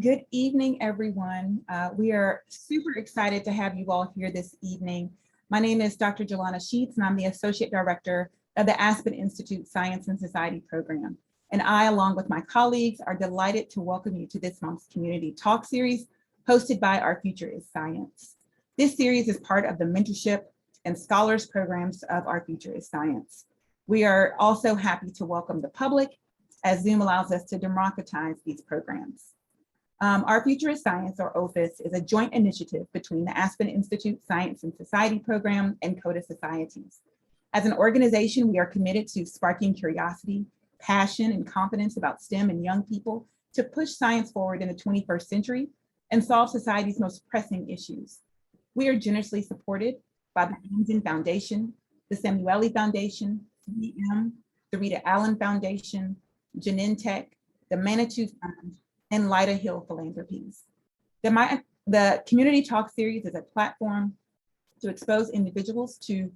Good evening, everyone. We are super excited to have you all here this evening. My name is Dr. Jelana Sheets, and I'm the Associate Director of the Aspen Institute Science and Society Program. And I, along with my colleagues, are delighted to welcome you to this month's Community Talk series hosted by Our Future is Science. This series is part of the Mentorship and Scholars programs of Our Future is Science. We are also happy to welcome the public as Zoom allows us to democratize these programs. Our Future is Science, or OFIS, is a joint initiative between the Aspen Institute Science and Society Program and CODA Societies. As an organization, we are committed to sparking curiosity, passion, and confidence about STEM and young people to push science forward in the 21st century and solve society's most pressing issues. We are generously supported by the Amgen Foundation, the Samueli Foundation, CDM, the Rita Allen Foundation, Genentech, the Manitou Fund, and Lida Hill Philanthropies. The Community Talk series is a platform to expose individuals to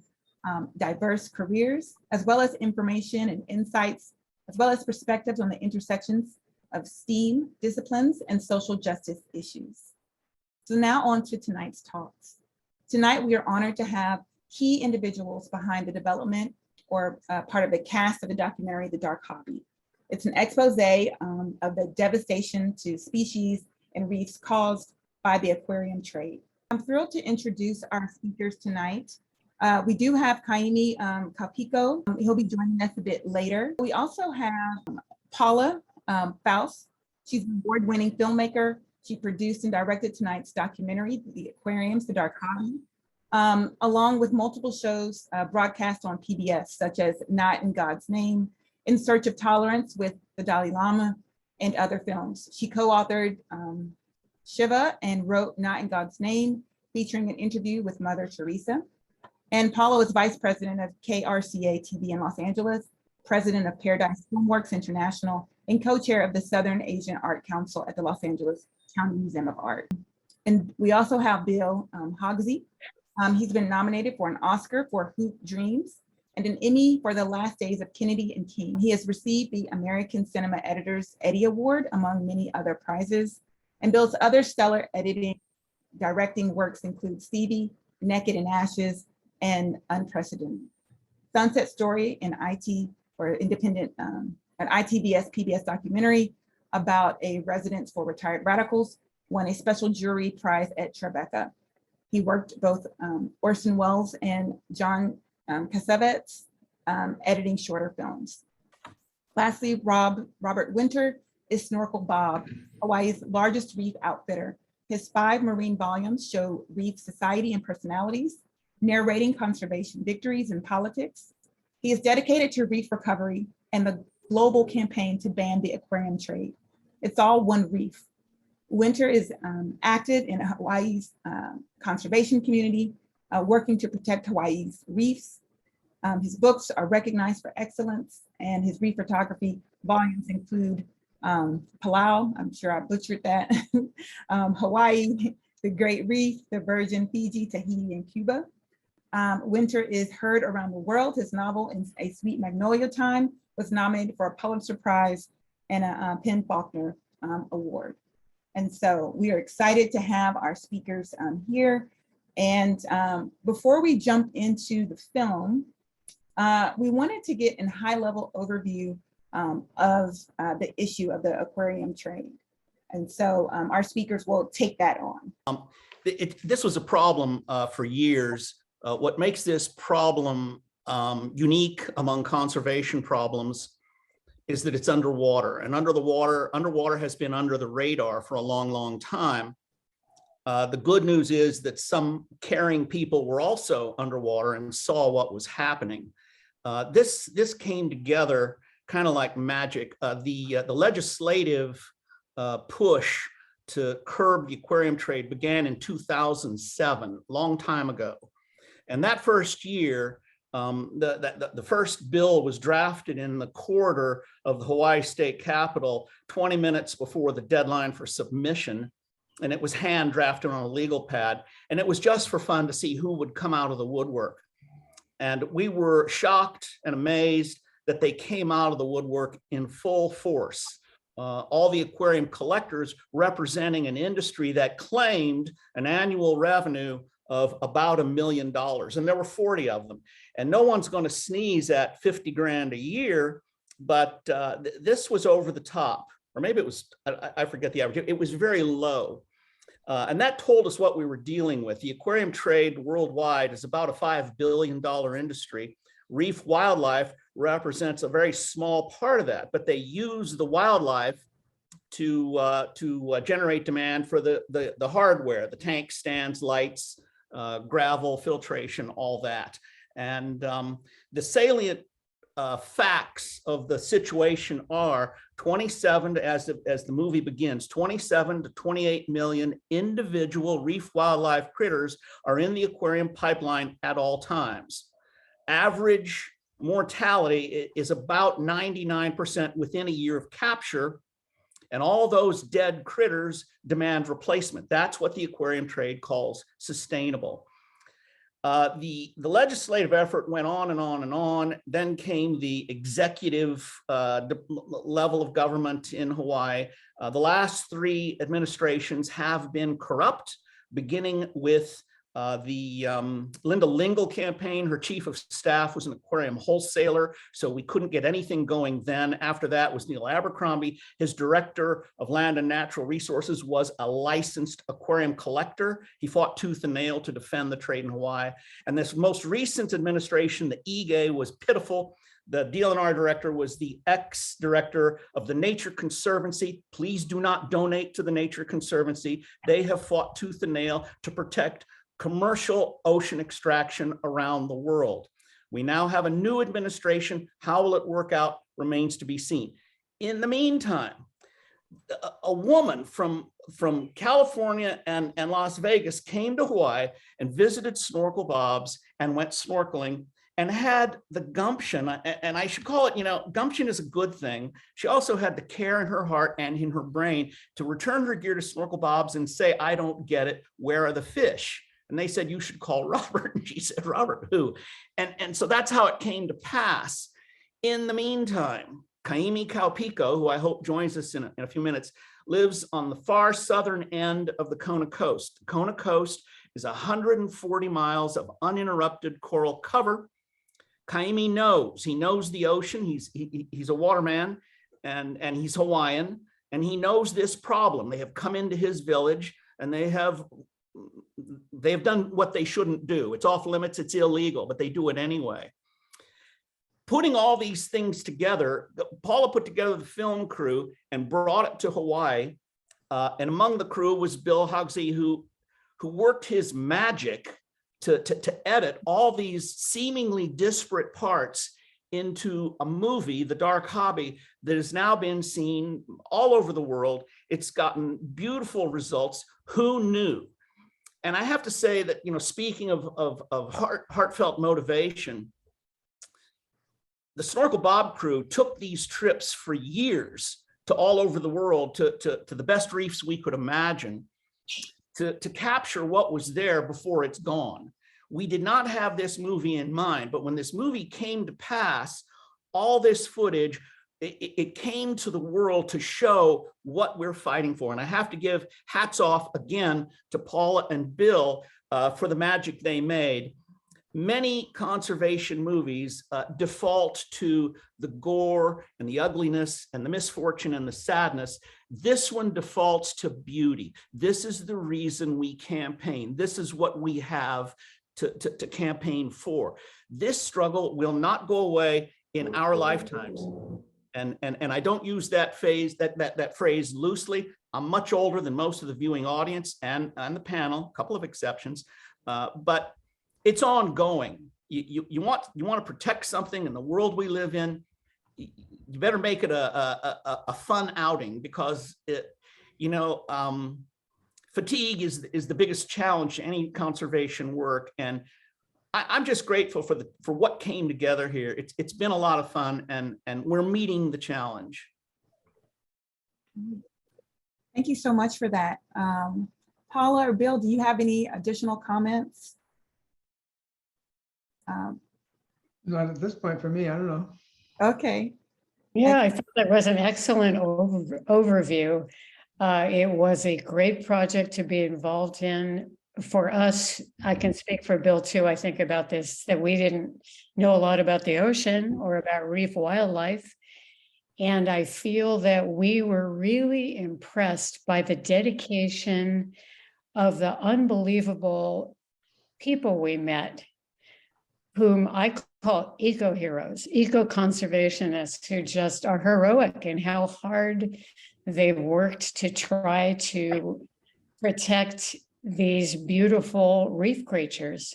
diverse careers, as well as information and insights, as well as perspectives on the intersections of STEAM disciplines and social justice issues. So now on to tonight's talks. Tonight, we are honored to have key individuals behind the development or part of the cast of the documentary, The Dark Hobby. It's an expose of the devastation to species and reefs caused by the aquarium trade. I'm thrilled to introduce our speakers tonight. We do have Kaimi Kaupiko. He'll be joining us a bit later. We also have Paula Faust. She's an award-winning filmmaker. She produced and directed tonight's documentary, The Aquariums, The Dark Hobby, along with multiple shows broadcast on PBS, such as Not in God's Name, In Search of Tolerance with the Dalai Lama, and other films. She co-authored Shiva and wrote Not in God's Name, featuring an interview with Mother Teresa. And Paula is Vice President of KRCA TV in Los Angeles, President of Paradise Filmworks International, and co-chair of the Southern Asian Art Council at the Los Angeles County Museum of Art. And we also have Bill Hogsey. He's been nominated for an Oscar for Hoop Dreams and an Emmy for The Last Days of Kennedy and King. He has received the American Cinema Editors Eddie Award, among many other prizes. And Bill's other stellar directing works include Stevie, Naked in Ashes, and Unprecedented. Sunset Story, an IT or independent, an ITBS PBS documentary about a residence for retired radicals, won a special jury prize at Tribeca. He worked both Orson Welles and John Cassavetes editing shorter films. Lastly, Robert Winter is Snorkel Bob, Hawaii's largest reef outfitter. His 5 marine volumes show reef society and personalities, narrating conservation victories and politics. He is dedicated to reef recovery and the global campaign to ban the aquarium trade. It's all one reef. Winter is active in Hawaii's conservation community, working to protect Hawaii's reefs. His books are recognized for excellence, and his reef photography volumes include Palau, I'm sure I butchered that, Hawaii, The Great Reef, The Virgin, Fiji, Tahiti, and Cuba. Winter is heard around the world. His novel, In a Sweet Magnolia Time, was nominated for a Pulitzer Prize and a Penn Faulkner Award. And so we are excited to have our speakers here. And before we jump into the film, we wanted to get a high-level overview of the issue of the aquarium trade. And so our speakers will take that on. This was a problem for years. What makes this problem unique among conservation problems is that it's underwater, and underwater has been under the radar for a long, long time. The good news is that some caring people were also underwater and saw what was happening. This came together kind of like magic. The legislative push to curb the aquarium trade began in 2007, long time ago. And that first year, the first bill was drafted in the corridor of the Hawaii State Capitol 20 minutes before the deadline for submission. And it was hand drafted on a legal pad. And it was just for fun to see who would come out of the woodwork. And we were shocked and amazed that they came out of the woodwork in full force. all the aquarium collectors representing an industry that claimed an annual revenue of about $1 million. And there were 40 of them. And no one's going to sneeze at 50 grand a year, but this was over the top. Or maybe it was, I forget the average, it was very low. And that told us what we were dealing with. The aquarium trade worldwide is about a $5 billion industry. Reef wildlife represents a very small part of that, but they use the wildlife to generate demand for the hardware, the tank stands, lights, gravel, filtration, all that. And the salient facts of the situation are 27 to, as the movie begins, 27 to 28 million individual reef wildlife critters are in the aquarium pipeline at all times. Average mortality is about 99% within a year of capture, and all those dead critters demand replacement. That's what the aquarium trade calls sustainable. The legislative effort went on and on and on. Then came the executive level of government in Hawaii. The last 3 administrations have been corrupt, beginning with the Linda Lingle campaign. Her chief of staff was an aquarium wholesaler, so we couldn't get anything going then. After that was Neil Abercrombie. His director of land and natural resources was a licensed aquarium collector. He fought tooth and nail to defend the trade in Hawaii. And this most recent administration, the EGA, was pitiful. The DLNR director was the ex-director of the Nature Conservancy. Please do not donate to the Nature Conservancy. They have fought tooth and nail to protect commercial ocean extraction around the world. We now have a new administration. How will it work out remains to be seen. In the meantime, a woman from California and Las Vegas came to Hawaii and visited Snorkel Bob's and went snorkeling and had the gumption, and I should call it, gumption is a good thing. She also had the care in her heart and in her brain to return her gear to Snorkel Bob's and say, I don't get it, where are the fish? And they said, you should call Robert. And she said, Robert, who? And so that's how it came to pass. In the meantime, Kaimi Kaupico, who I hope joins us in a few minutes, lives on the far southern end of the Kona Coast. The Kona Coast is 140 miles of uninterrupted coral cover. Kaimi knows, he knows the ocean. He's a waterman and he's Hawaiian, and he knows this problem. They have come into his village and they have done what they shouldn't do. It's off limits, it's illegal, but they do it anyway. Putting all these things together, Paula put together the film crew and brought it to Hawaii. And among the crew was Bill Hogsey, who worked his magic to edit all these seemingly disparate parts into a movie, The Dark Hobby, that has now been seen all over the world. It's gotten beautiful results. Who knew? And I have to say that, speaking of heartfelt motivation, the Snorkel Bob crew took these trips for years to all over the world, to the best reefs we could imagine, to capture what was there before it's gone. We did not have this movie in mind, but when this movie came to pass, all this footage, it came to the world to show what we're fighting for. And I have to give hats off again to Paula and Bill for the magic they made. Many conservation movies default to the gore and the ugliness and the misfortune and the sadness. This one defaults to beauty. This is the reason we campaign. This is what we have to campaign for. This struggle will not go away in our lifetimes. And I don't use that phrase loosely. I'm much older than most of the viewing audience and the panel, a couple of exceptions, but it's ongoing. You want to protect something in the world we live in, you better make it a fun outing, because fatigue is the biggest challenge to any conservation work. And I'm just grateful for what came together here. It's been a lot of fun, and we're meeting the challenge. Thank you so much for that. Paula or Bill, do you have any additional comments? Not at this point for me, I don't know. Okay. Yeah, I thought that was an excellent overview. It was a great project to be involved in. For us, I can speak for Bill too, I think about this, that we didn't know a lot about the ocean or about reef wildlife. And I feel that we were really impressed by the dedication of the unbelievable people we met, whom I call eco-heroes, eco-conservationists who just are heroic in how hard they've worked to try to protect these beautiful reef creatures.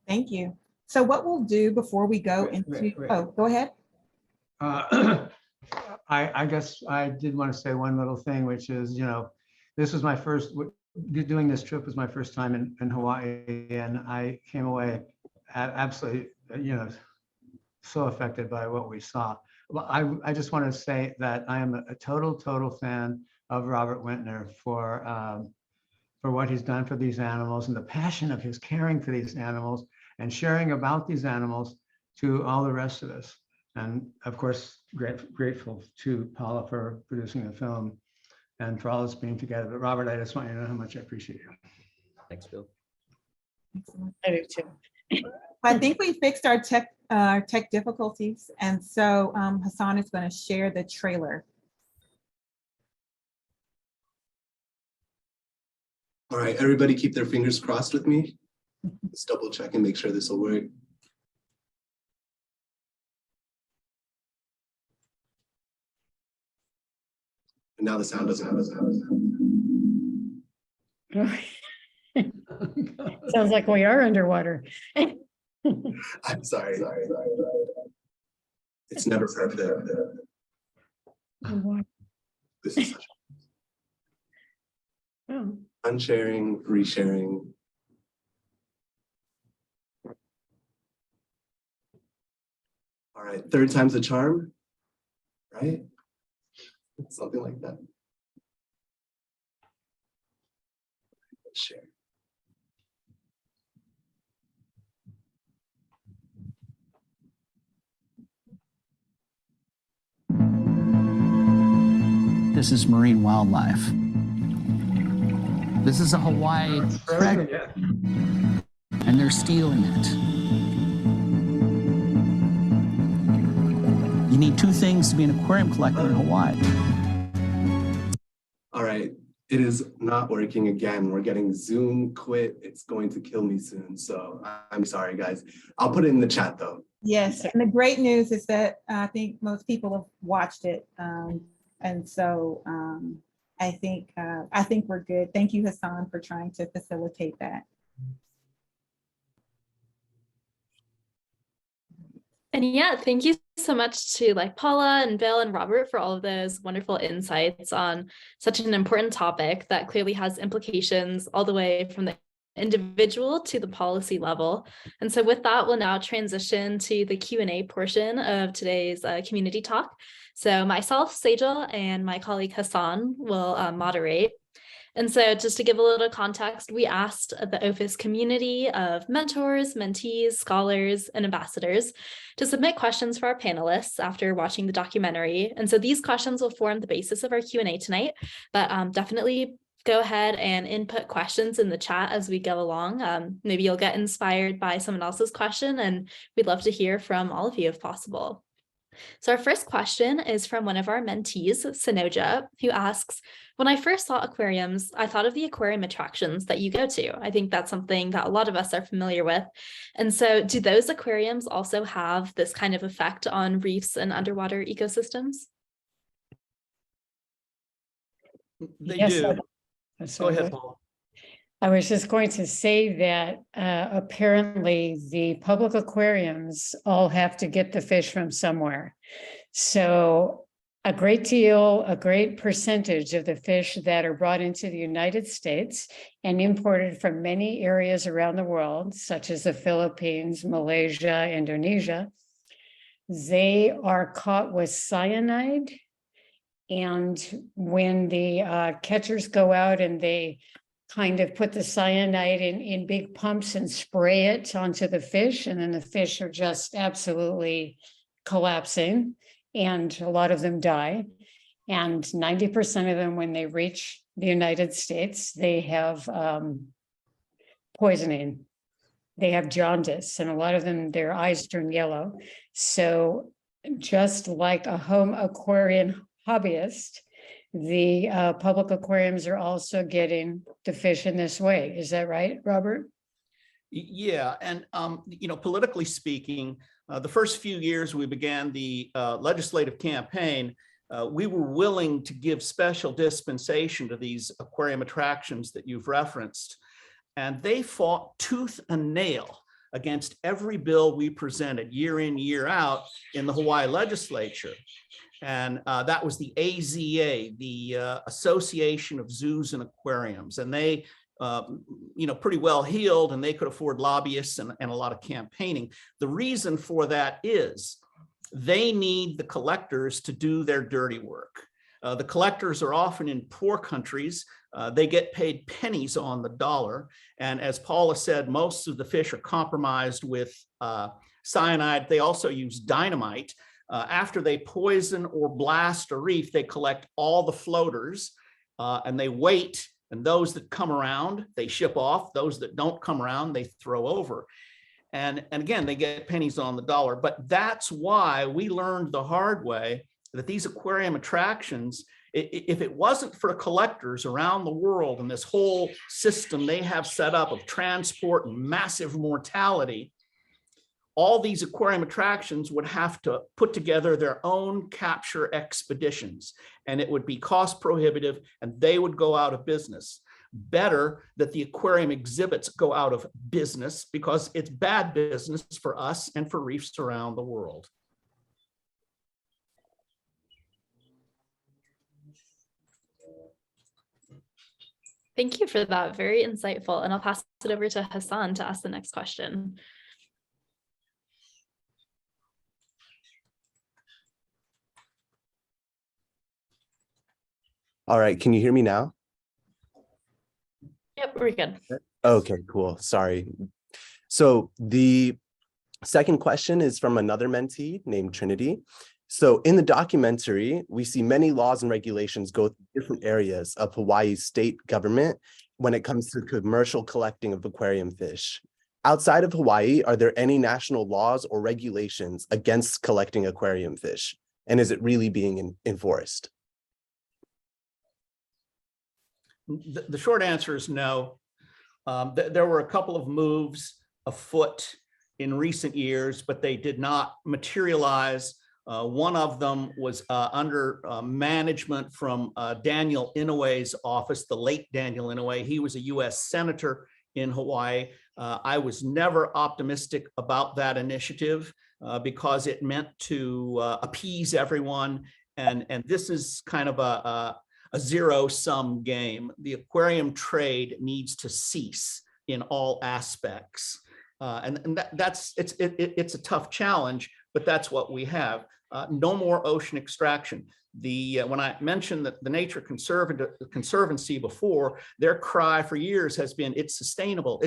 Thank you. So what we'll do before we go into, oh, go ahead. I guess I did want to say one little thing, which is, this was my first, doing this trip was my first time in Hawaii, and I came away absolutely, so affected by what we saw. Well, I just want to say that I am a total fan of Robert Wintner for what he's done for these animals and the passion of his caring for these animals and sharing about these animals to all the rest of us. And of course, grateful to Paula for producing the film and for all us being together. But Robert, I just want you to know how much I appreciate you. Thanks, Bill. I do too. I think we fixed our tech difficulties. And so Hassan is going to share the trailer. All right, everybody keep their fingers crossed with me. Let's double check and make sure this will work. And now the sound doesn't have a sound. Sounds like we are underwater. I'm sorry. It's never perfect. This is such Oh. unsharing, resharing. All right, third time's a charm, right? Something like that. Let's share. This is marine wildlife. This is a Hawaii treasure, and they're stealing it. You need two things to be an aquarium collector in Hawaii. All right, it is not working again. We're getting Zoom quit. It's going to kill me soon. So I'm sorry, guys. I'll put it in the chat though. Yes, and the great news is that I think most people have watched it. And so I think we're good. Thank you, Hassan, for trying to facilitate that. And yeah, thank you so much to Paula and Bill and Robert for all of those wonderful insights on such an important topic that clearly has implications all the way from the individual to the policy level. And so with that, we'll now transition to the Q&A portion of today's community talk. So myself, Sejal, and my colleague Hassan will moderate. And so just to give a little context, we asked the OFIS community of mentors, mentees, scholars, and ambassadors to submit questions for our panelists after watching the documentary. And so these questions will form the basis of our Q&A tonight, but definitely go ahead and input questions in the chat as we go along. Maybe you'll get inspired by someone else's question, and we'd love to hear from all of you if possible. So our first question is from one of our mentees, Sinoja, who asks, when I first saw aquariums, I thought of the aquarium attractions that you go to. I think that's something that a lot of us are familiar with. And so do those aquariums also have this kind of effect on reefs and underwater ecosystems? They Yes, do. Go ahead, good. Paul. I was just going to say that apparently the public aquariums all have to get the fish from somewhere. So a great percentage of the fish that are brought into the United States and imported from many areas around the world, such as the Philippines, Malaysia, Indonesia, they are caught with cyanide. And when the catchers go out and they kind of put the cyanide in big pumps and spray it onto the fish, and then the fish are just absolutely collapsing, and a lot of them die. And 90% of them, when they reach the United States, they have poisoning. They have jaundice, and a lot of them, their eyes turn yellow. So just like a home aquarium hobbyist, the public aquariums are also getting to fish in this way. Is that right, Robert? Yeah, and politically speaking, the first few years we began the legislative campaign, we were willing to give special dispensation to these aquarium attractions that you've referenced. And they fought tooth and nail against every bill we presented year in, year out in the Hawaii legislature. And that was the AZA, the Association of Zoos and Aquariums. And they, pretty well heeled, and they could afford lobbyists and a lot of campaigning. The reason for that is they need the collectors to do their dirty work. The collectors are often in poor countries. They get paid pennies on the dollar. And as Paula said, most of the fish are compromised with cyanide. They also use dynamite. After they poison or blast a reef, they collect all the floaters and they wait. And those that come around, they ship off. Those that don't come around, they throw over. And again, they get pennies on the dollar. But that's why we learned the hard way that these aquarium attractions, if it wasn't for collectors around the world and this whole system they have set up of transport and massive mortality, all these aquarium attractions would have to put together their own capture expeditions, and it would be cost prohibitive and they would go out of business. Better that the aquarium exhibits go out of business, because it's bad business for us and for reefs around the world. Thank you for that. Very insightful. And I'll pass it over to Hassan to ask the next question. All right, can you hear me now? Yep, we're good. Okay, cool. Sorry. So the second question is from another mentee named Trinity. So in the documentary, we see many laws and regulations go through different areas of Hawaii's state government when it comes to commercial collecting of aquarium fish. Outside of Hawaii, are there any national laws or regulations against collecting aquarium fish? And is it really being enforced? The short answer is no. There were a couple of moves afoot in recent years, but they did not materialize. One of them was under management from Daniel Inouye's office, the late Daniel Inouye. He was a US Senator in Hawaii. I was never optimistic about that initiative because it meant to appease everyone. And this is kind of a zero-sum game. The aquarium trade needs to cease in all aspects. And it's a tough challenge, but that's what we have. No more ocean extraction. When I mentioned that the Nature Conservancy before, their cry for years has been, it's sustainable,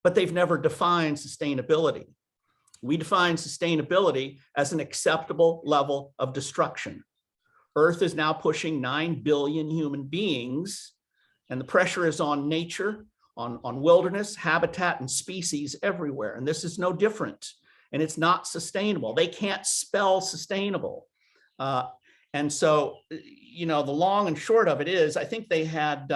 but they've never defined sustainability. We define sustainability as an acceptable level of destruction. Earth is now pushing 9 billion human beings, and the pressure is on nature, on wilderness, habitat, and species everywhere. And this is no different. And it's not sustainable. They can't spell sustainable. And so, the long and short of it is, I think they had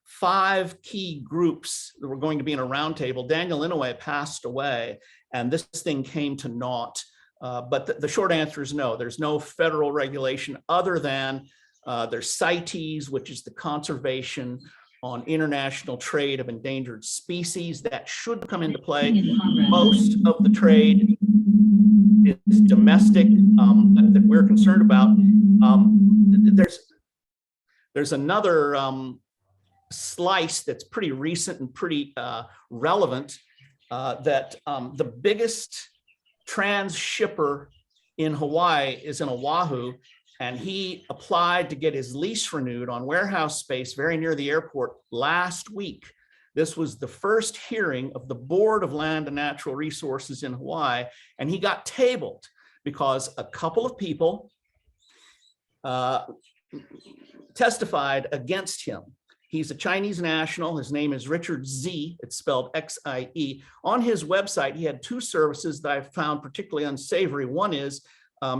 5 key groups that were going to be in a roundtable. Daniel Inouye passed away, and this thing came to naught. But the short answer is no. There's no federal regulation other than there's CITES, which is the Conservation on International Trade of Endangered Species. That should come into play. Most of the trade is domestic that we're concerned about. There's another slice that's pretty recent and pretty relevant that the biggest trans shipper in Hawaii is in Oahu, and he applied to get his lease renewed on warehouse space very near the airport last week. This was the first hearing of the Board of Land and Natural Resources in Hawaii, and he got tabled because a couple of people testified against him. He's a Chinese national. His name is Richard Xie. It's spelled X-I-E. On his website, he had two services that I found particularly unsavory. One is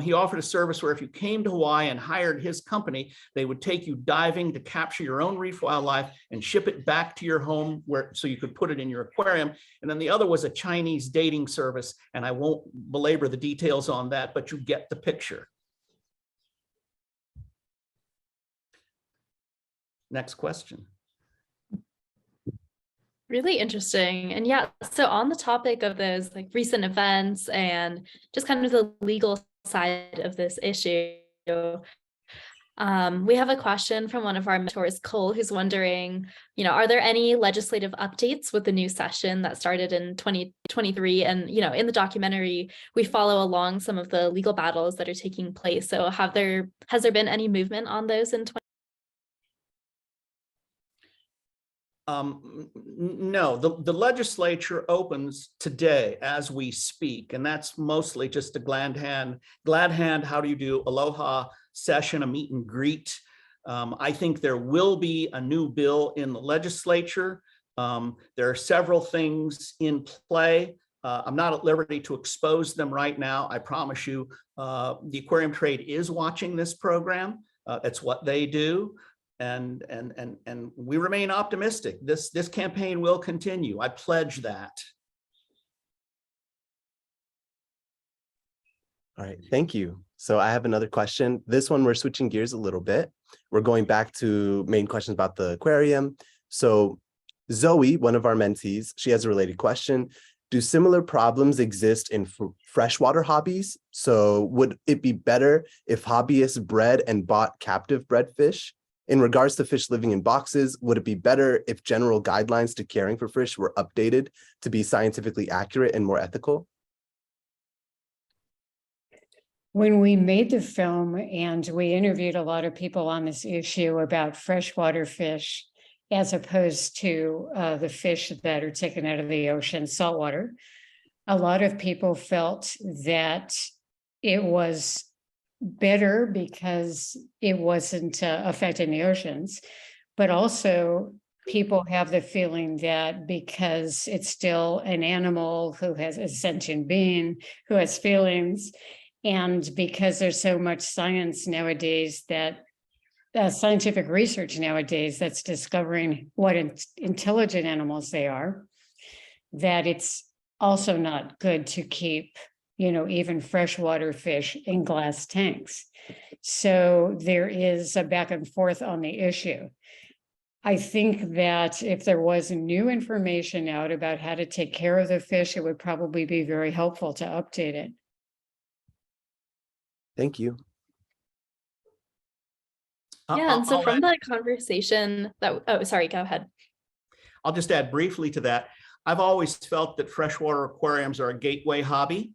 he offered a service where if you came to Hawaii and hired his company, they would take you diving to capture your own reef wildlife and ship it back to your home so you could put it in your aquarium. And then the other was a Chinese dating service. And I won't belabor the details on that, but you get the picture. Next question. Really interesting. And yeah, so on the topic of those like recent events and just kind of the legal side of this issue, we have a question from one of our mentors, Cole, who's wondering, are there any legislative updates with the new session that started in 2023? And, in the documentary, we follow along some of the legal battles that are taking place. So has there been any movement on those in 2023? No, the legislature opens today as we speak, and that's mostly just a glad hand, how do you do, aloha session, a meet and greet. I think there will be a new bill in the legislature. There are several things in play. I'm not at liberty to expose them right now. I promise you, the aquarium trade is watching this program. That's what they do. And we remain optimistic. This campaign will continue. I pledge that. All right, thank you. So I have another question. This one, we're switching gears a little bit. We're going back to main questions about the aquarium. So Zoe, one of our mentees, she has a related question. Do similar problems exist in freshwater hobbies? So would it be better if hobbyists bred and bought captive bred fish? In regards to fish living in boxes, would it be better if general guidelines to caring for fish were updated to be scientifically accurate and more ethical? When we made the film and we interviewed a lot of people on this issue about freshwater fish, as opposed to the fish that are taken out of the ocean, saltwater, a lot of people felt that it was better because it wasn't affecting the oceans, but also people have the feeling that because it's still an animal who has a sentient being, who has feelings, and because there's so much science nowadays that scientific research nowadays that's discovering what intelligent animals they are, that it's also not good to keep even freshwater fish in glass tanks. So there is a back and forth on the issue. I think that if there was new information out about how to take care of the fish, it would probably be very helpful to update it. Thank you. Yeah, and so from that conversation sorry, go ahead. I'll just add briefly to that. I've always felt that freshwater aquariums are a gateway hobby.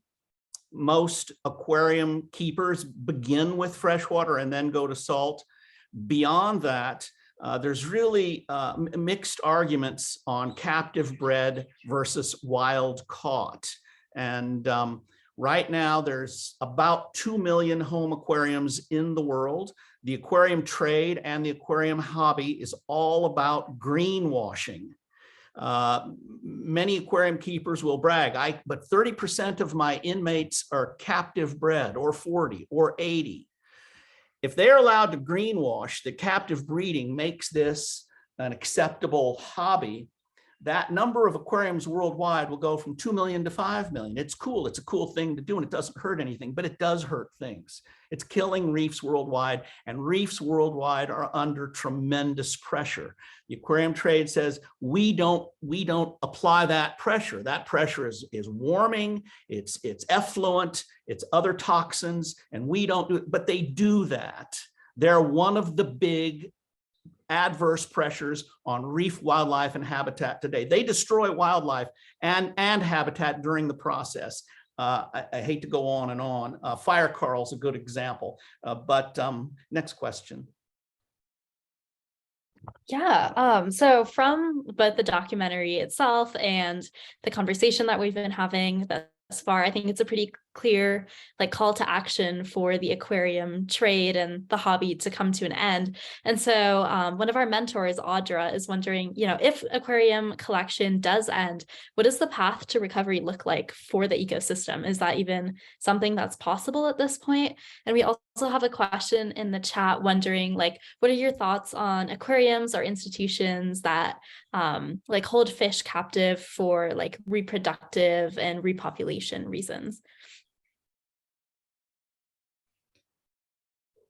Most aquarium keepers begin with freshwater and then go to salt. Beyond that, there's really mixed arguments on captive bred versus wild caught. And right now, there's about 2 million home aquariums in the world. The aquarium trade and the aquarium hobby is all about greenwashing. Many aquarium keepers will brag, but 30% of my inmates are captive bred, or 40 or 80. If they're allowed to greenwash that captive breeding makes this an acceptable hobby, that number of aquariums worldwide will go from 2 million to 5 million. It's cool. It's a cool thing to do, and it doesn't hurt anything, but it does hurt things. It's killing reefs worldwide, and reefs worldwide are under tremendous pressure. The aquarium trade says we don't apply that pressure. That pressure is warming, it's effluent, it's other toxins, and we don't do it, but they do that. They're one of the big adverse pressures on reef wildlife and habitat today. They destroy wildlife and habitat during the process. I hate to go on and on. Fire coral's a good example, but next question. Yeah, so from both the documentary itself and the conversation that we've been having thus far, I think it's a pretty clear like call to action for the aquarium trade and the hobby to come to an end. And so one of our mentors, Audra, is wondering, if aquarium collection does end, what does the path to recovery look like for the ecosystem? Is that even something that's possible at this point? And we also have a question in the chat wondering, like, what are your thoughts on aquariums or institutions that like hold fish captive for like reproductive and repopulation reasons?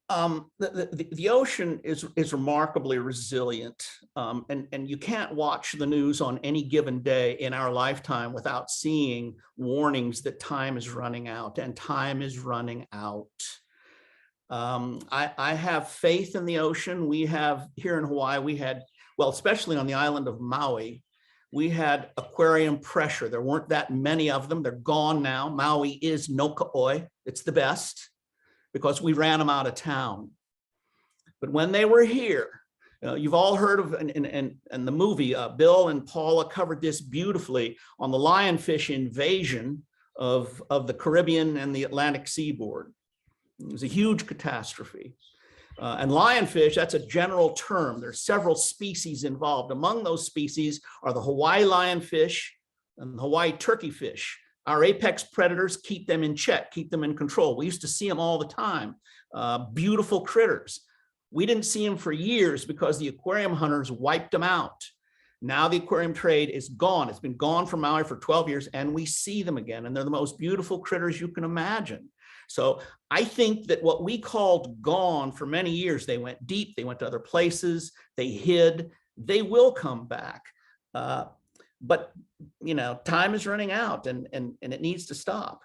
The ocean is remarkably resilient, and you can't watch the news on any given day in our lifetime without seeing warnings that time is running out, and time is running out. I have faith in the ocean. We have here in Hawaii, especially on the island of Maui, we had aquarium pressure. There weren't that many of them. They're gone now. Maui is no ka'oi. It's the best, because we ran them out of town. But when they were here, you've all heard of, and the movie, Bill and Paula covered this beautifully on the lionfish invasion of the Caribbean and the Atlantic seaboard. It was a huge catastrophe. And lionfish, that's a general term. There's several species involved. Among those species are the Hawaii lionfish and the Hawaii turkeyfish. Our apex predators keep them in check, keep them in control. We used to see them all the time. Beautiful critters. We didn't see them for years because the aquarium hunters wiped them out. Now the aquarium trade is gone. It's been gone from Maui for 12 years, and we see them again. And they're the most beautiful critters you can imagine. So I think that what we called gone for many years, they went deep, they went to other places, they hid, they will come back. But time is running out, and it needs to stop.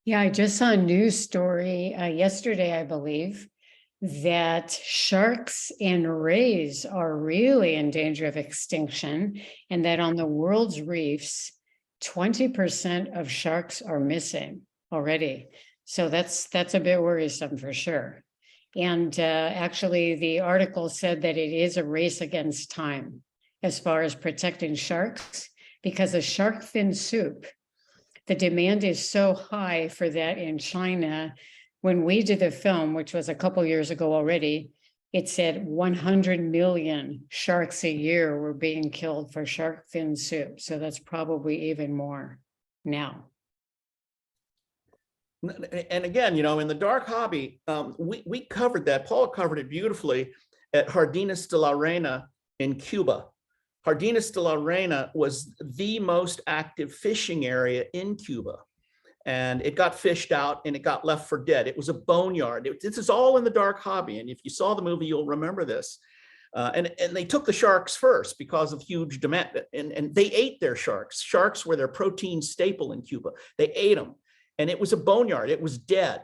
Yeah, I just saw a news story yesterday, I believe, that sharks and rays are really in danger of extinction, and that on the world's reefs, 20% of sharks are missing already. So that's a bit worrisome for sure. And actually, the article said that it is a race against time as far as protecting sharks, because a shark fin soup, the demand is so high for that in China. When we did the film, which was a couple years ago already, it said 100 million sharks a year were being killed for shark fin soup. So that's probably even more now. And again, in the dark hobby, we covered that. Paula covered it beautifully at Jardines de la Reina in Cuba. Jardines de la Reina was the most active fishing area in Cuba. And it got fished out and it got left for dead. It was a boneyard. This is all in the dark hobby. And if you saw the movie, you'll remember this. And they took the sharks first because of huge demand. And they ate their sharks. Sharks were their protein staple in Cuba. They ate them. And it was a boneyard. It was dead.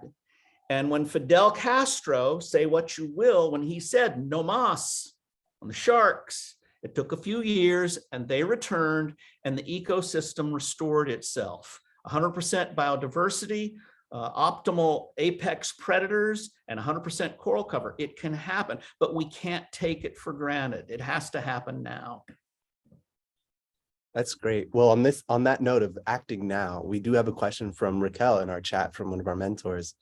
And when Fidel Castro, say what you will, when he said no mas on the sharks, it took a few years and they returned and the ecosystem restored itself. 100% biodiversity, optimal apex predators, and 100% coral cover. It can happen, but we can't take it for granted. It has to happen now. That's great. Well, on that note of acting now, we do have a question from Raquel in our chat from one of our mentors.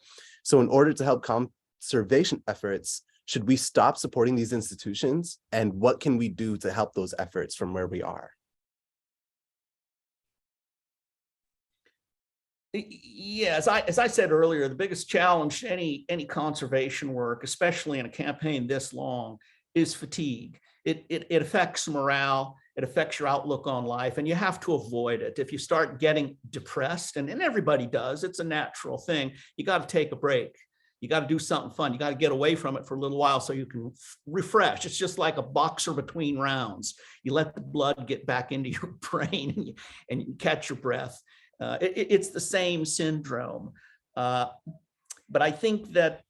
So in order to help conservation efforts, should we stop supporting these institutions? And what can we do to help those efforts from where we are? Yeah, as I said earlier, the biggest challenge to any conservation work, especially in a campaign this long, is fatigue. It affects morale, it affects your outlook on life, and you have to avoid it. If you start getting depressed, and everybody does, it's a natural thing, you got to take a break. You got to do something fun. You got to get away from it for a little while so you can refresh. It's just like a boxer between rounds. You let the blood get back into your brain and you catch your breath. It's the same syndrome. But I think that,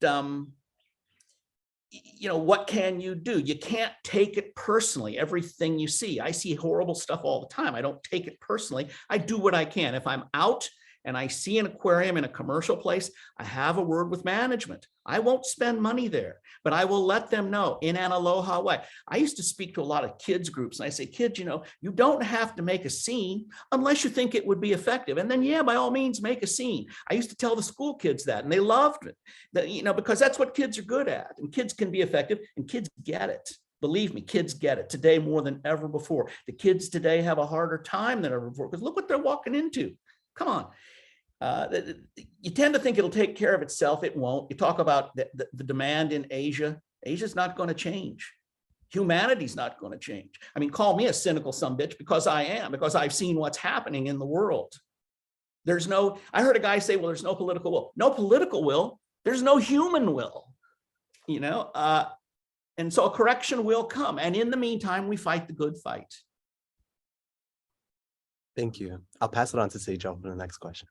what can you do? You can't take it personally, everything you see. I see horrible stuff all the time. I don't take it personally. I do what I can. If I'm out and I see an aquarium in a commercial place, I have a word with management. I won't spend money there, but I will let them know in an aloha way. I used to speak to a lot of kids groups and I say, kids, you don't have to make a scene unless you think it would be effective. And then, yeah, by all means, make a scene. I used to tell the school kids that, and they loved it, because that's what kids are good at, and kids can be effective, and kids get it. Believe me, kids get it today more than ever before. The kids today have a harder time than ever before because look what they're walking into. Come on. You tend to think it'll take care of itself. It won't. You talk about the demand in Asia. Asia's not going to change. Humanity's not going to change. I mean, call me a cynical sumbitch because I am, because I've seen what's happening in the world. I heard a guy say, well, there's no political will. No political will. There's no human will, and so a correction will come. And in the meantime, we fight the good fight. Thank you. I'll pass it on to Sejal for the next question.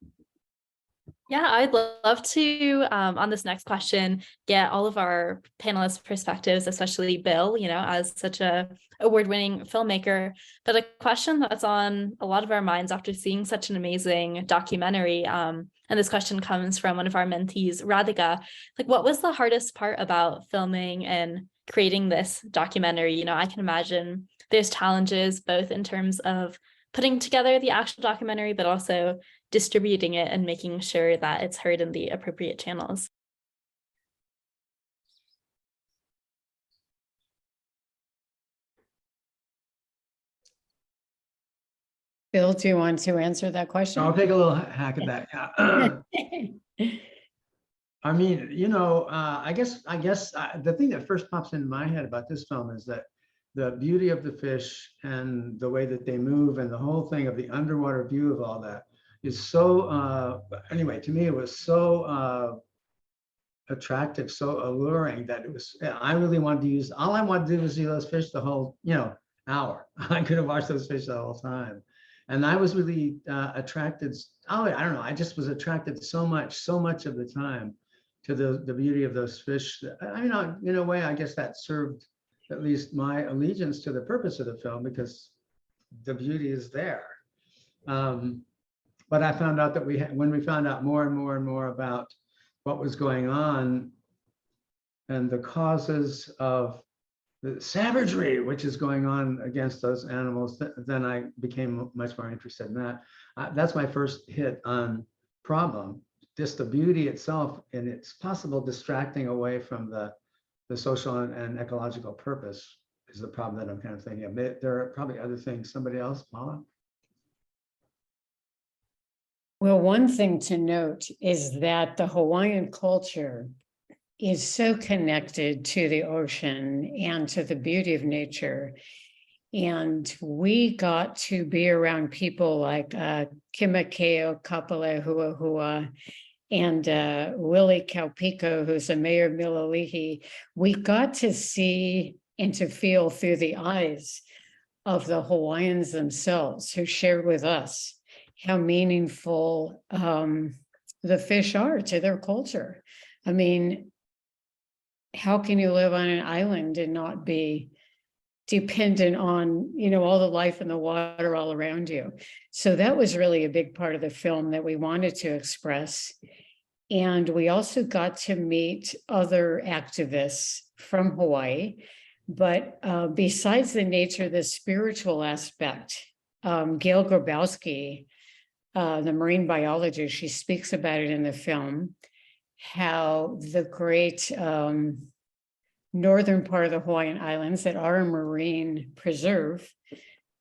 Yeah, I'd love to, on this next question, get all of our panelists' perspectives, especially Bill, as such a award-winning filmmaker. But a question that's on a lot of our minds after seeing such an amazing documentary, and this question comes from one of our mentees, Radhika. What was the hardest part about filming and creating this documentary? I can imagine there's challenges both in terms of putting together the actual documentary, but also distributing it and making sure that it's heard in the appropriate channels. Bill, do you want to answer that question? I'll take a little hack at that. I mean, I guess the thing that first pops into my head about this film is that the beauty of the fish and the way that they move and the whole thing of the underwater view of all that is so, anyway, to me, it was so attractive, so alluring that I really wanted to use, all I wanted to do was see those fish the whole, hour. I could have watched those fish the whole time. And I was really attracted, I don't know, I just was attracted so much of the time to the beauty of those fish. I mean, in a way, I guess that served at least my allegiance to the purpose of the film because the beauty is there. But I found out that when we found out more and more about what was going on and the causes of the savagery which is going on against those animals, then I became much more interested in that. That's my first hit on problem. Just the beauty itself and its possible distracting away from the social and ecological purpose is the problem that I'm kind of thinking of. There are probably other things. Somebody else, Paula? Well, one thing to note is that the Hawaiian culture is so connected to the ocean and to the beauty of nature. And we got to be around people like Kimakeo Kapalehuahua and Willie Kaupico, who's the mayor of Mililihi. We got to see and to feel through the eyes of the Hawaiians themselves who shared with us how meaningful the fish are to their culture. I mean, how can you live on an island and not be dependent on, all the life in the water all around you? So that was really a big part of the film that we wanted to express. And we also got to meet other activists from Hawaii. But besides the nature, the spiritual aspect, Gail Grabowski, the marine biologist, she speaks about it in the film, how the great northern part of the Hawaiian Islands that are a marine preserve,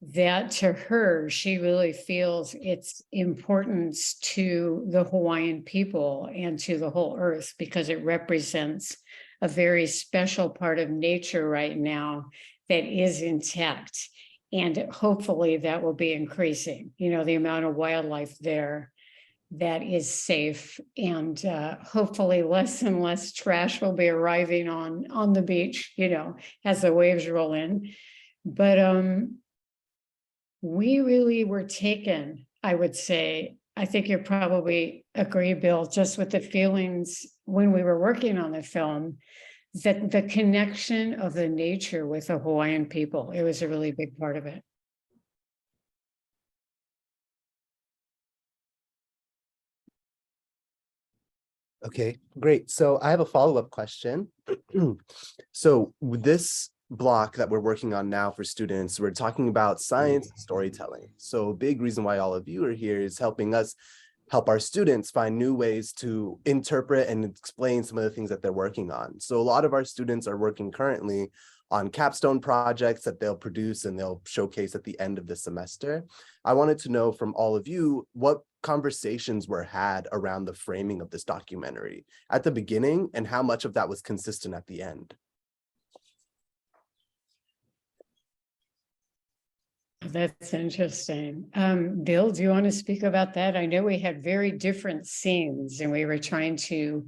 that to her, she really feels its importance to the Hawaiian people and to the whole earth because it represents a very special part of nature right now that is intact. And hopefully that will be increasing, the amount of wildlife there that is safe, and hopefully less and less trash will be arriving on the beach, as the waves roll in. But we really were taken, I would say, I think you probably agree, Bill, just with the feelings when we were working on the film, that the connection of the nature with the Hawaiian people, it was a really big part of it. Okay, great. So I have a follow-up question. So with this block that we're working on now for students, we're talking about science and storytelling. So a big reason why all of you are here is helping us help our students find new ways to interpret and explain some of the things that they're working on. So a lot of our students are working currently on capstone projects that they'll produce and they'll showcase at the end of the semester. I wanted to know from all of you what conversations were had around the framing of this documentary at the beginning and how much of that was consistent at the end. That's interesting. Bill, do you want to speak about that? I know we had very different scenes and we were trying to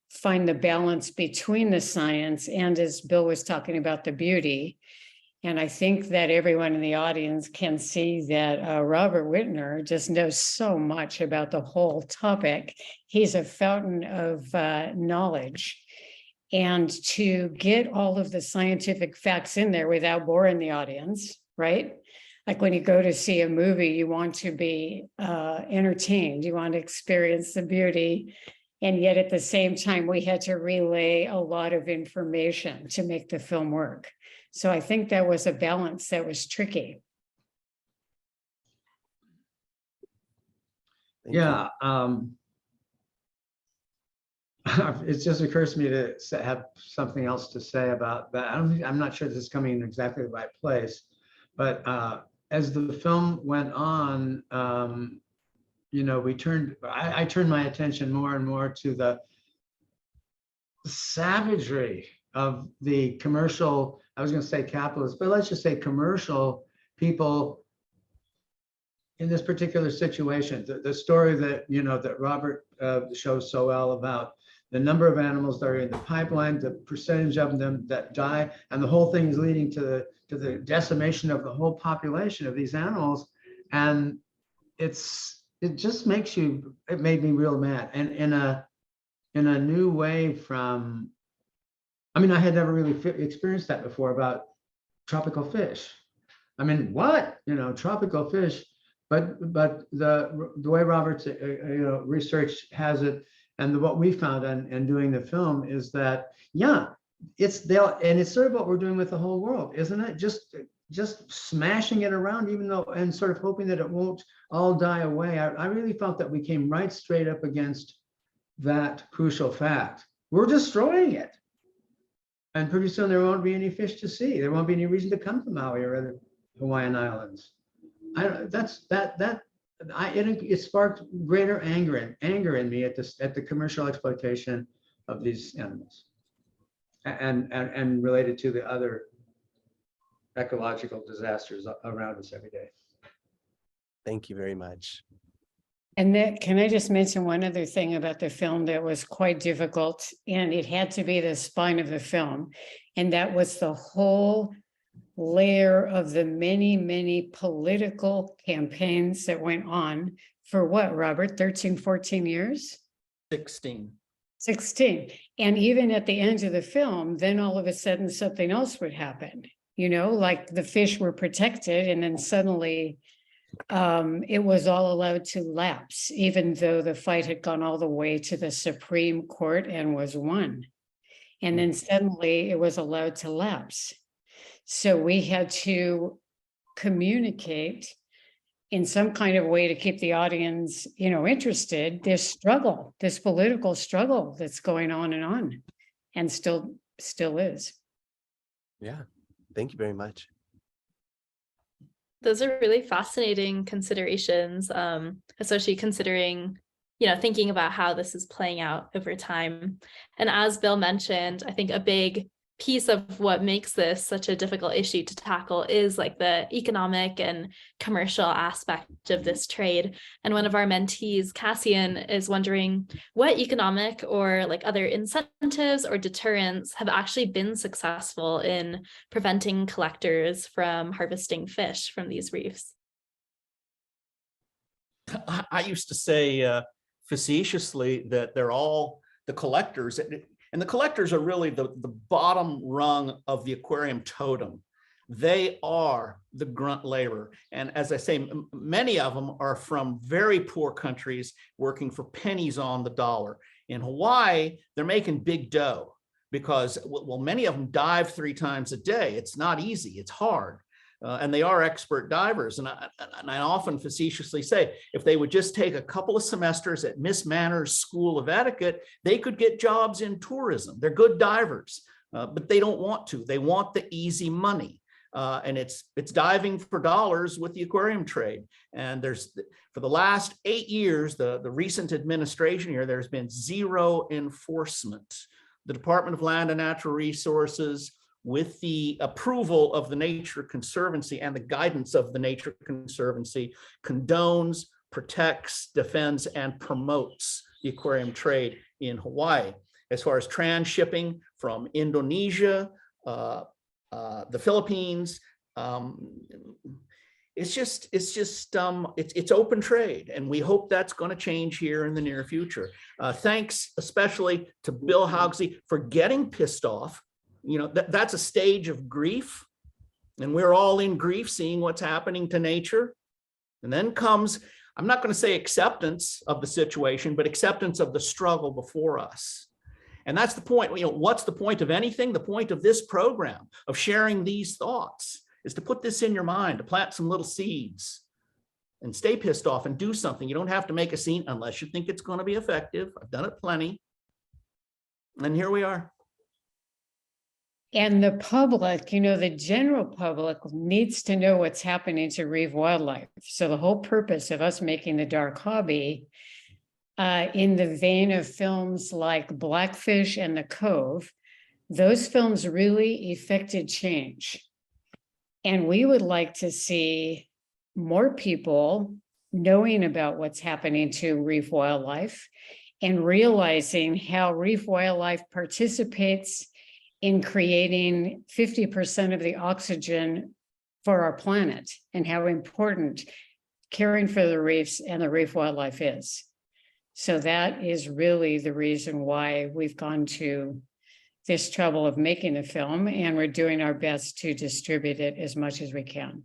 find the balance between the science and, as Bill was talking about, the beauty. And I think that everyone in the audience can see that Robert Whitner just knows so much about the whole topic. He's a fountain of knowledge. And to get all of the scientific facts in there without boring the audience, right? Like when you go to see a movie, you want to be entertained, you want to experience the beauty. And yet at the same time, we had to relay a lot of information to make the film work. So I think that was a balance that was tricky. Yeah. It just occurs to me to have something else to say about that. I'm not sure this is coming in exactly the right place, but as the film went on, you know, I turned my attention more and more to the savagery of the commercial, I was going to say capitalist, but let's just say commercial people in this particular situation. The story that, you know, that Robert shows so well about the number of animals that are in the pipeline, the percentage of them that die, and the whole thing is leading to the decimation of the whole population of these animals. And it just makes you, it made me real mad. And in a new way from, I mean, I had never really experienced that before about tropical fish. I mean, what, you know, tropical fish, but the way Robert's you know, research has it, and what we found in doing the film is that, yeah, it's sort of what we're doing with the whole world, isn't it? Just smashing it around, even though, and sort of hoping that it won't all die away. I really felt that we came right straight up against that crucial fact. We're destroying it. And pretty soon there won't be any fish to see. There won't be any reason to come to Maui or other Hawaiian Islands. It sparked greater anger in me at the commercial exploitation of these animals, and related to the other ecological disasters around us every day. Thank you very much. And that, can I just mention one other thing about the film that was quite difficult, and it had to be the spine of the film, and that was the whole layer of the many, many political campaigns that went on for what, Robert, 13, 14 years? 16. 16. And even at the end of the film, then all of a sudden something else would happen, you know, like the fish were protected and then suddenly it was all allowed to lapse, even though the fight had gone all the way to the Supreme Court and was won. And then suddenly it was allowed to lapse. So we had to communicate in some kind of way to keep the audience, you know, interested, this struggle, this political struggle that's going on and still is. Yeah, thank you very much. Those are really fascinating considerations, especially considering, you know, thinking about how this is playing out over time. And as Bill mentioned, I think a big piece of what makes this such a difficult issue to tackle is like the economic and commercial aspect of this trade. And one of our mentees, Cassian, is wondering what economic or like other incentives or deterrents have actually been successful in preventing collectors from harvesting fish from these reefs. I used to say facetiously that they're all the collectors. And the collectors are really the bottom rung of the aquarium totem. They are the grunt labor. And as I say, many of them are from very poor countries working for pennies on the dollar. In Hawaii, they're making big dough because, well, many of them dive 3 times a day. It's not easy, it's hard. And they are expert divers. And I often facetiously say, if they would just take a couple of semesters at Miss Manners School of Etiquette, they could get jobs in tourism. They're good divers, but they don't want to. They want the easy money. And it's diving for dollars with the aquarium trade. And for the last 8 years, the recent administration here, there's been zero enforcement. The Department of Land and Natural Resources, with the approval of the Nature Conservancy and the guidance of the Nature Conservancy, condones, protects, defends, and promotes the aquarium trade in Hawaii. As far as transshipping from Indonesia, the Philippines, it's open trade, and we hope that's going to change here in the near future. Thanks especially to Bill Haugsy for getting pissed off. You know, that's a stage of grief, and we're all in grief seeing what's happening to nature. And then comes, I'm not going to say acceptance of the situation, but acceptance of the struggle before us. And that's the point. You know, what's the point of anything? The point of this program, of sharing these thoughts, is to put this in your mind, to plant some little seeds and stay pissed off and do something. You don't have to make a scene unless you think it's going to be effective. I've done it plenty. And here we are. And the public, you know, the general public needs to know what's happening to reef wildlife. So the whole purpose of us making the dark hobby, in the vein of films like Blackfish and The Cove, those films really effected change. And we would like to see more people knowing about what's happening to reef wildlife and realizing how reef wildlife participates in creating 50% of the oxygen for our planet, and how important caring for the reefs and the reef wildlife is. So that is really the reason why we've gone to this trouble of making a film, and we're doing our best to distribute it as much as we can.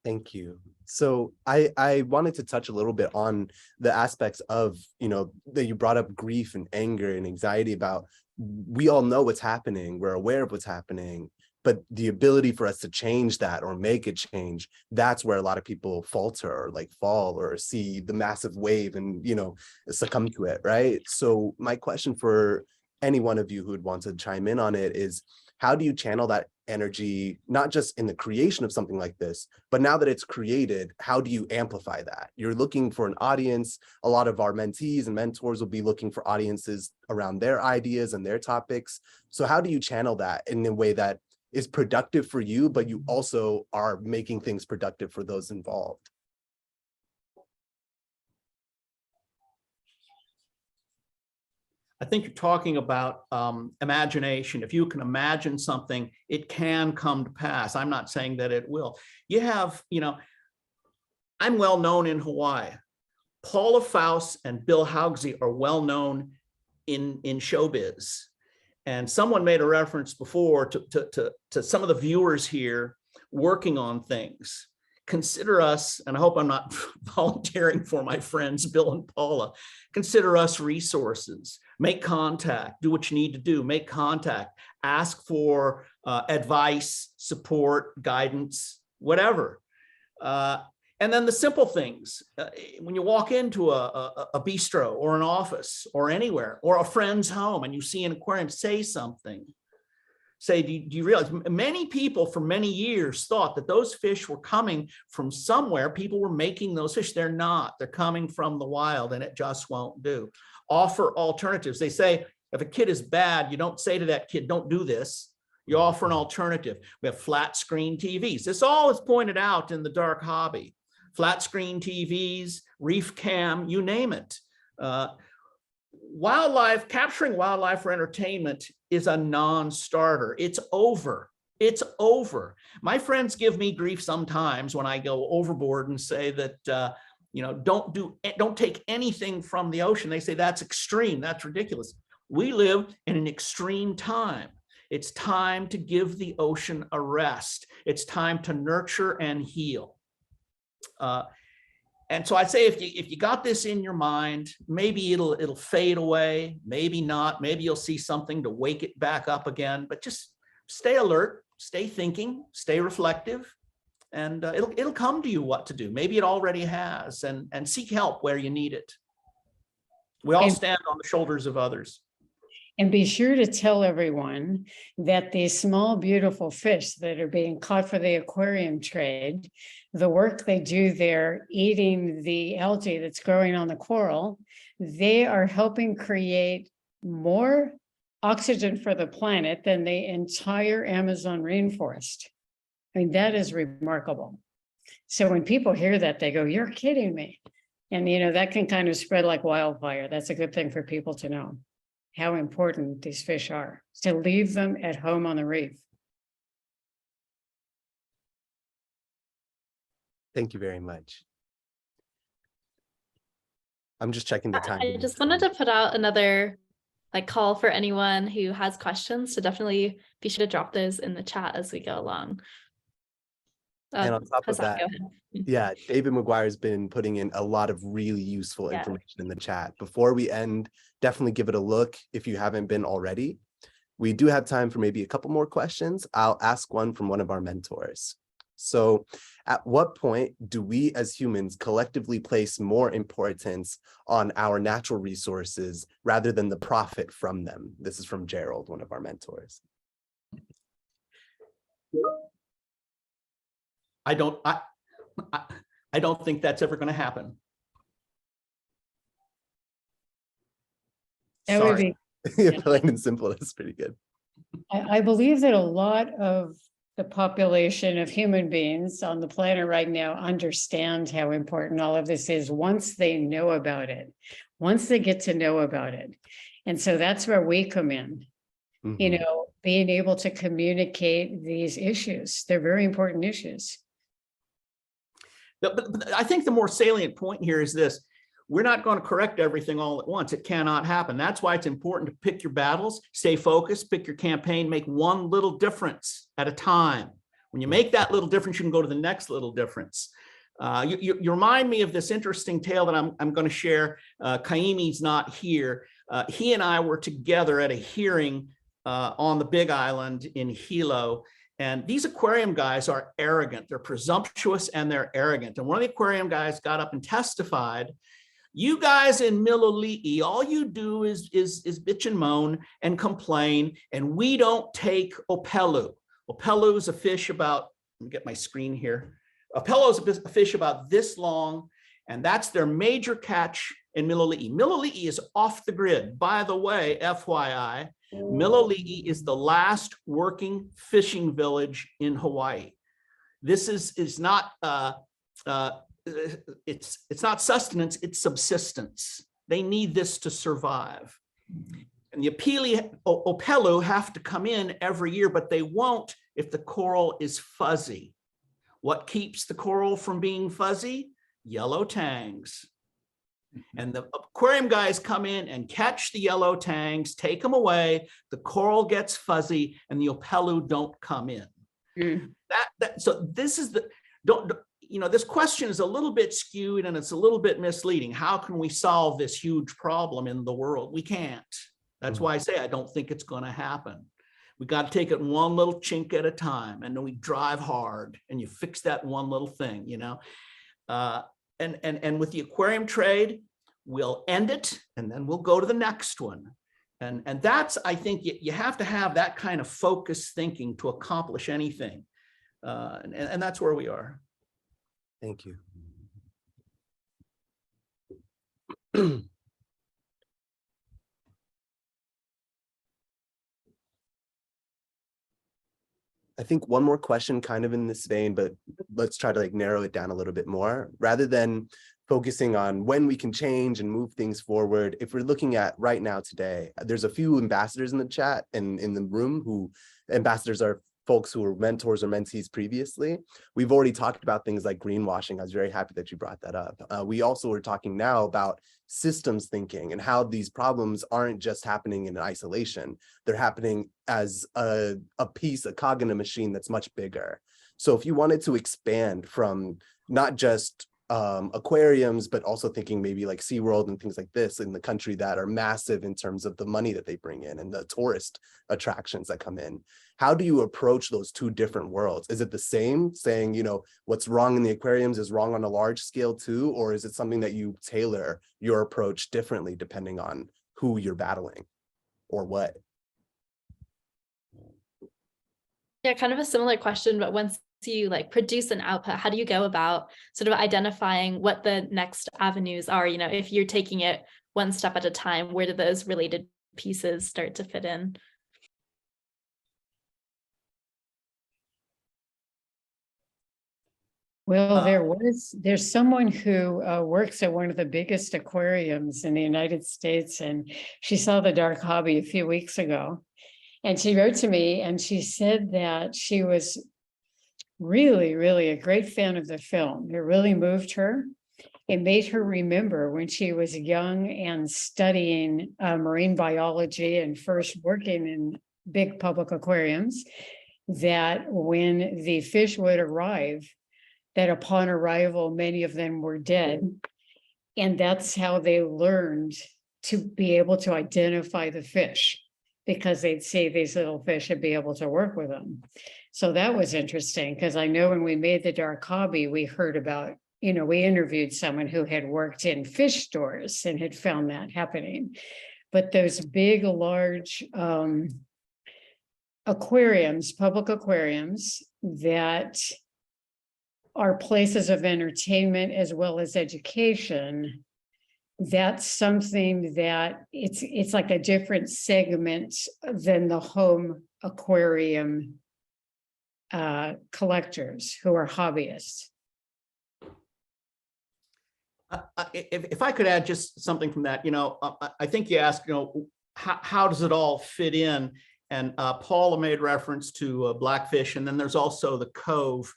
Thank you. So I wanted to touch a little bit on the aspects of, you know, that you brought up grief and anger and anxiety about. We all know what's happening. We're aware of what's happening, but the ability for us to change that or make a change, that's where a lot of people falter or like fall or see the massive wave and, you know, succumb to it, right? So my question for any one of you who would want to chime in on it is, how do you channel that energy, not just in the creation of something like this, but now that it's created, how do you amplify that? You're looking for an audience. A lot of our mentees and mentors will be looking for audiences around their ideas and their topics. So how do you channel that in a way that is productive for you, but you also are making things productive for those involved? I think you're talking about imagination. If you can imagine something, it can come to pass. I'm not saying that it will. You have, you know, I'm well known in Hawaii. Paula Faust and Bill Haugsy are well known in showbiz. And someone made a reference before to some of the viewers here working on things. Consider us, and I hope I'm not volunteering for my friends Bill and Paula, consider us resources. Make contact, do what you need to do, make contact, ask for advice, support, guidance, whatever. And then the simple things, when you walk into a bistro or an office or anywhere, or a friend's home and you see an aquarium, say something. Say, do you realize many people for many years thought that those fish were coming from somewhere? People were making those fish. They're not. They're coming from the wild, and it just won't do. Offer alternatives. They say if a kid is bad, you don't say to that kid, don't do this. You offer an alternative. We have flat screen TVs. This all is pointed out in the dark hobby. Flat screen TVs, reef cam, you name it. Wildlife, capturing wildlife for entertainment is a non-starter. It's over. It's over. My friends give me grief sometimes when I go overboard and say that, you know, don't take anything from the ocean. They say that's extreme. That's ridiculous. We live in an extreme time. It's time to give the ocean a rest. It's time to nurture and heal. And so I'd say if you got this in your mind, maybe it'll fade away, maybe not, maybe you'll see something to wake it back up again, but just stay alert, stay thinking, stay reflective, and it'll come to you what to do. Maybe it already has, and seek help where you need it. We all stand on the shoulders of others. And be sure to tell everyone that these small, beautiful fish that are being caught for the aquarium trade, the work they do there, eating the algae that's growing on the coral, they are helping create more oxygen for the planet than the entire Amazon rainforest. I mean, that is remarkable. So when people hear that, they go, "You're kidding me." And, you know, that can kind of spread like wildfire. That's a good thing for people to know how important these fish are, to leave them at home on the reef. Thank you very much. I'm just checking the time. I just wanted to put out another call for anyone who has questions to definitely be sure to drop those in the chat as we go along. And on top of that, go ahead. yeah, David McGuire has been putting in a lot of really useful information in the chat. Before we end, definitely give it a look if you haven't been already. We do have time for maybe a couple more questions. I'll ask one from one of our mentors. So at what point do we as humans collectively place more importance on our natural resources rather than the profit from them? This is from Gerald, one of our mentors. I don't think that's ever going to happen. That would be, Plain and simple, that's pretty good. I believe that a lot of the population of human beings on the planet right now understand how important all of this is once they know about it, once they get to know about it. And so that's where we come in, you know, being able to communicate these issues. They're very important issues. But I think the more salient point here is this: we're not going to correct everything all at once. It cannot happen. That's why it's important to pick your battles, stay focused, pick your campaign, make one little difference at a time. When you make that little difference, you can go to the next little difference. You remind me of this interesting tale that I'm going to share. Kaimi's not here. He and I were together at a hearing on the Big Island in Hilo. And these aquarium guys are arrogant. They're presumptuous and they're arrogant. And one of the aquarium guys got up and testified, "You guys in Miloli'i, all you do is bitch and moan and complain, and we don't take opelu." Opelu is a fish about, let me get my screen here. Opelu is a fish about this long, and that's their major catch in Miloli'i. Miloli'i is off the grid. By the way, FYI, Miloli'i is the last working fishing village in Hawaii. This is not it's not sustenance, it's subsistence. They need this to survive. And the opelu have to come in every year, but they won't if the coral is fuzzy. What keeps the coral from being fuzzy? Yellow tangs. And the aquarium guys come in and catch the yellow tangs, take them away, the coral gets fuzzy, and the opelu don't come in. So this is this question is a little bit skewed and it's a little bit misleading. How can we solve this huge problem in the world? We can't. That's why I say I don't think it's going to happen. We got to take it one little chink at a time, and then we drive hard and you fix that one little thing, And with the aquarium trade, we'll end it and then we'll go to the next one. And that's, I think you have to have that kind of focused thinking to accomplish anything. And that's where we are. Thank you. I think one more question kind of in this vein, but let's try to narrow it down a little bit more. Rather than focusing on when we can change and move things forward, if we're looking at right now today, there's a few ambassadors in the chat and in the room who ambassadors are folks who were mentors or mentees previously. We've already talked about things like greenwashing. I was very happy that you brought that up. We also are talking now about systems thinking and how these problems aren't just happening in isolation. They're happening as a cog in a machine that's much bigger. So if you wanted to expand from not just aquariums, but also thinking maybe like SeaWorld and things like this in the country that are massive in terms of the money that they bring in and the tourist attractions that come in. How do you approach those two different worlds? Is it the same, saying, you know, what's wrong in the aquariums is wrong on a large scale too, or is it something that you tailor your approach differently depending on who you're battling or what? Yeah, kind of a similar question, but once you like produce an output, how do you go about sort of identifying what the next avenues are? You know, if you're taking it one step at a time, where do those related pieces start to fit in? Well, there's someone who works at one of the biggest aquariums in the United States, and she saw the Dark Hobby a few weeks ago. And she wrote to me and she said that she was really, really a great fan of the film. It really moved her. It made her remember when she was young and studying marine biology and first working in big public aquariums, that when the fish would arrive, that upon arrival, many of them were dead. And that's how they learned to be able to identify the fish, because they'd see these little fish and be able to work with them. So that was interesting, because I know when we made the Dark Hobby, we heard about, you know, we interviewed someone who had worked in fish stores and had found that happening. But those big, large aquariums, public aquariums that are places of entertainment as well as education, that's something that it's like a different segment than the home aquarium collectors who are hobbyists. If I could add just something from that, you know, I think you asked, you know, how does it all fit in? And Paula made reference to Blackfish, and then there's also the Cove.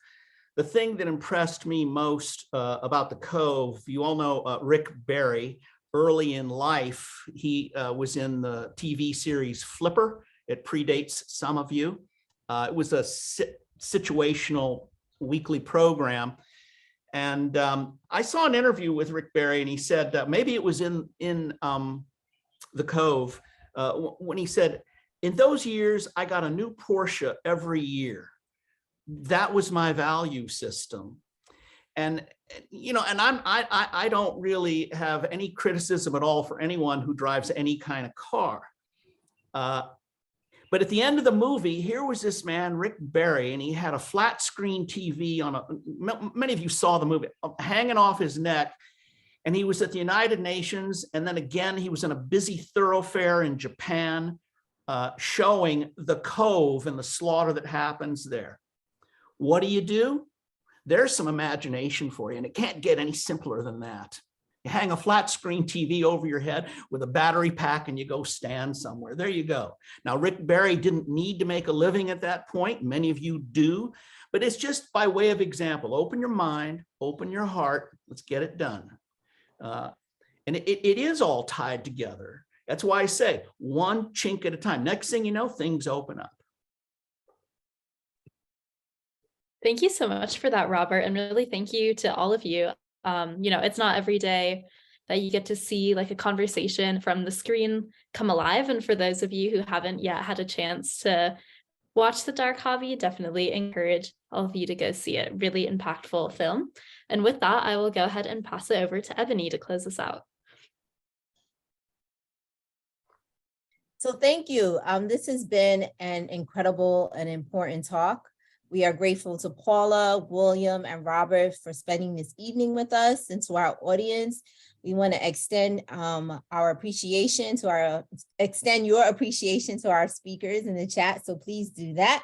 The thing that impressed me most about the Cove, you all know Rick Barry. Early in life, he was in the TV series Flipper. It predates some of you. It was a situational weekly program. And I saw an interview with Rick Barry, and he said, maybe it was in the Cove, when he said, in those years, I got a new Porsche every year. That was my value system. And, you know, and I don't really have any criticism at all for anyone who drives any kind of car. But at the end of the movie, here was this man, Rick Barry, and he had a flat screen TV on many of you saw the movie, hanging off his neck. And he was at the United Nations. And then again, he was in a busy thoroughfare in Japan, showing the Cove and the slaughter that happens there. What do? There's some imagination for you, and it can't get any simpler than that. You hang a flat screen TV over your head with a battery pack and you go stand somewhere. There you go. Now, Rick Barry didn't need to make a living at that point. Many of you do, but it's just by way of example. Open your mind, open your heart. Let's get it done. And it is all tied together. That's why I say one chink at a time. Next thing you know, things open up. Thank you so much for that, Robert. And really thank you to all of you. You know, it's not every day that you get to see like a conversation from the screen come alive. And for those of you who haven't yet had a chance to watch The Dark Hobby, definitely encourage all of you to go see it. Really impactful film. And with that, I will go ahead and pass it over to Ebony to close us out. So thank you. This has been an incredible and important talk. We are grateful to Paula, William, and Robert for spending this evening with us. And to our audience, we want to extend your appreciation to our speakers in the chat. So please do that.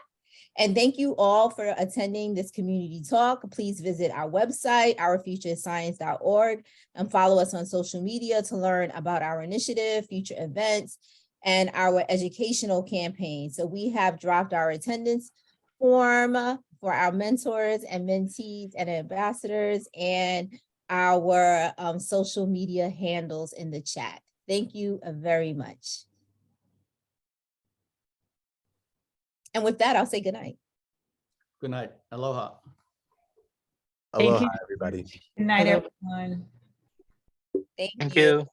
And thank you all for attending this community talk. Please visit our website, ourfutureisscience.org, and follow us on social media to learn about our initiative, future events, and our educational campaign. So we have dropped our attendance form for our mentors and mentees and ambassadors, and our social media handles in the chat. Thank you very much. And with that, I'll say good night. Good night. Aloha. Thank Aloha, you. everybody. Good night, Hello. everyone. Thank Thank you. you.